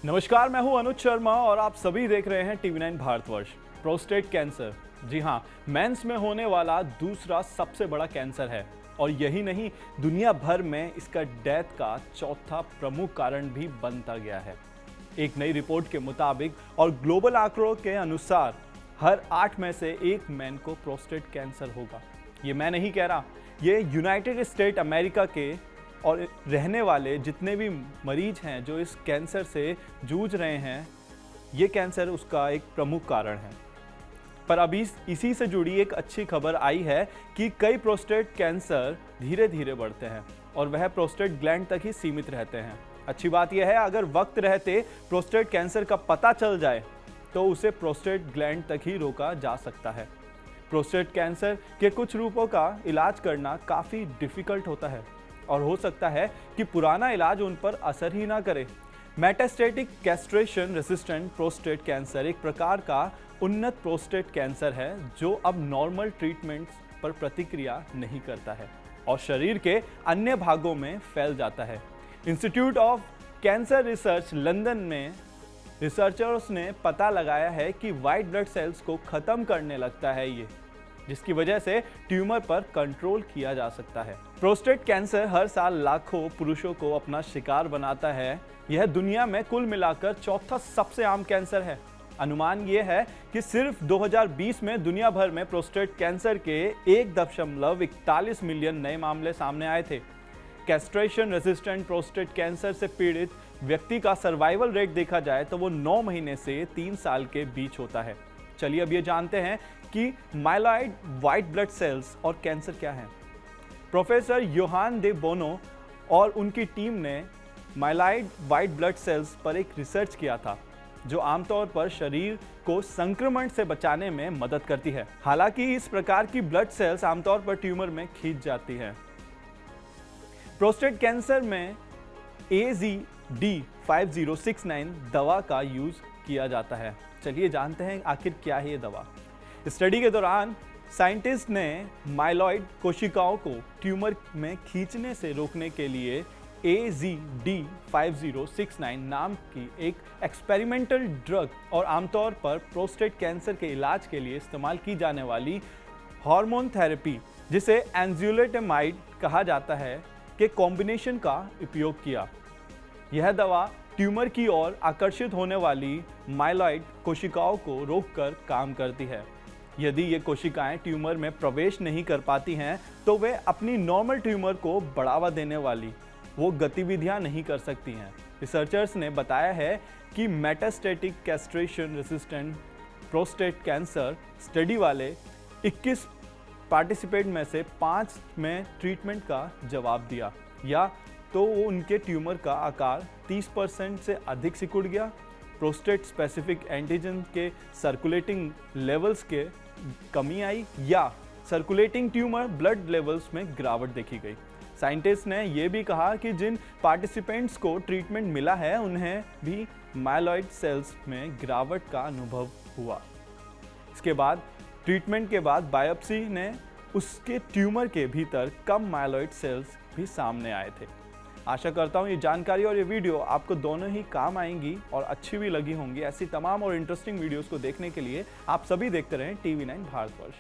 नमस्कार, मैं हूं अनुज शर्मा और आप सभी देख रहे हैं TV9 भारतवर्ष। प्रोस्टेट कैंसर, जी हां, मेंस में होने वाला दूसरा सबसे बड़ा कैंसर है और यही नहीं, दुनिया भर में इसका डेथ का चौथा प्रमुख कारण भी बनता गया है। एक नई रिपोर्ट के मुताबिक और ग्लोबल आंकड़ों के अनुसार हर 8 में से 1 मैन को प्रोस्टेट कैंसर होगा। ये मैं नहीं कह रहा, ये यूनाइटेड स्टेट अमेरिका के और रहने वाले जितने भी मरीज हैं जो इस कैंसर से जूझ रहे हैं, ये कैंसर उसका एक प्रमुख कारण है। पर अभी इसी से जुड़ी एक अच्छी खबर आई है कि कई प्रोस्टेट कैंसर धीरे धीरे बढ़ते हैं और वह प्रोस्टेट ग्लैंड तक ही सीमित रहते हैं। अच्छी बात यह है, अगर वक्त रहते प्रोस्टेट कैंसर का पता चल जाए तो उसे प्रोस्टेट ग्लैंड तक ही रोका जा सकता है। प्रोस्टेट कैंसर के कुछ रूपों का इलाज करना काफ़ी डिफ़िकल्ट होता है और हो सकता है कि पुराना इलाज उन पर असर ही ना करे। Metastatic castration resistant prostate cancer एक प्रकार का उन्नत प्रोस्टेट कैंसर है जो अब नॉर्मल ट्रीटमेंट्स पर प्रतिक्रिया नहीं करता है और शरीर के अन्य भागों में फैल जाता है। Institute of cancer research London में रिसर्चर्स ने पता लगाया है कि वाइट ब्लड सेल्स को खत्म करने लगता है ये, जिसकी वजह से ट्यूमर पर कंट्रोल किया जा सकता है। प्रोस्टेट कैंसर हर साल लाखों पुरुषों को अपना शिकार बनाता है। यह दुनिया में कुल मिलाकर चौथा सबसे आम कैंसर है। अनुमान यह है कि सिर्फ 2020 में दुनिया भर में प्रोस्टेट कैंसर के 1.41 मिलियन नए मामले सामने आए थे। कैस्ट्रेशन रेसिस्टेंट प्रोस्टेट कैंसर से पीड़ित व्यक्ति का सर्वाइवल रेट देखा जाए तो वो 9 महीने से 3 साल के बीच होता है। चलिए अब ये जानते हैं कि माइलॉइड वाइट ब्लड सेल्स और कैंसर क्या है। प्रोफेसर योहान डे बोनो और उनकी टीम ने माइलॉइड वाइट ब्लड सेल्स पर एक रिसर्च किया था जो आमतौर पर शरीर को संक्रमण से बचाने में मदद करती है। हालांकि इस प्रकार की ब्लड सेल्स आमतौर पर ट्यूमर में खींच जाती हैं। प्रोस्टेट कैंसर में AZD5069 दवा का यूज किया जाता है। चलिए जानते हैं आखिर क्या है ये दवा। स्टडी के दौरान साइंटिस्ट ने माइलॉइड कोशिकाओं को ट्यूमर में खींचने से रोकने के लिए AZD5069 नाम की एक एक्सपेरिमेंटल ड्रग और आमतौर पर प्रोस्टेट कैंसर के इलाज के लिए इस्तेमाल की जाने वाली हार्मोन थेरेपी, जिसे एंजुलेटेमाइड कहा जाता है, के कॉम्बिनेशन का उपयोग किया। यह दवा ट्यूमर की ओर आकर्षित होने वाली माइलॉइड कोशिकाओं को रोककर काम करती है। यदि ये कोशिकाएं ट्यूमर में प्रवेश नहीं कर पाती हैं तो वे अपनी नॉर्मल ट्यूमर को बढ़ावा देने वाली वो गतिविधियां नहीं कर सकती हैं। रिसर्चर्स ने बताया है कि metastatic castration resistant prostate cancer study वाले 21 पार्टिसिपेंट में से 5 में ट्रीटमेंट का जवाब दिया, या तो वो उनके ट्यूमर का आकार 30% से अधिक सिकुड़ गया, प्रोस्टेट स्पेसिफिक एंटीजन के सर्कुलेटिंग लेवल्स के कमी आई, या सर्कुलेटिंग ट्यूमर ब्लड लेवल्स में गिरावट देखी गई। साइंटिस्ट ने यह भी कहा कि जिन पार्टिसिपेंट्स को ट्रीटमेंट मिला है उन्हें भी माइलॉइड सेल्स में गिरावट का अनुभव हुआ। इसके बाद ट्रीटमेंट के बाद बायोप्सी ने उसके ट्यूमर के भीतर कम माइलॉइड सेल्स भी सामने आए थे। आशा करता हूँ ये जानकारी और ये वीडियो आपको दोनों ही काम आएंगी और अच्छी भी लगी होंगी। ऐसी तमाम और इंटरेस्टिंग वीडियोस को देखने के लिए आप सभी देखते रहें TV9 भारतवर्ष।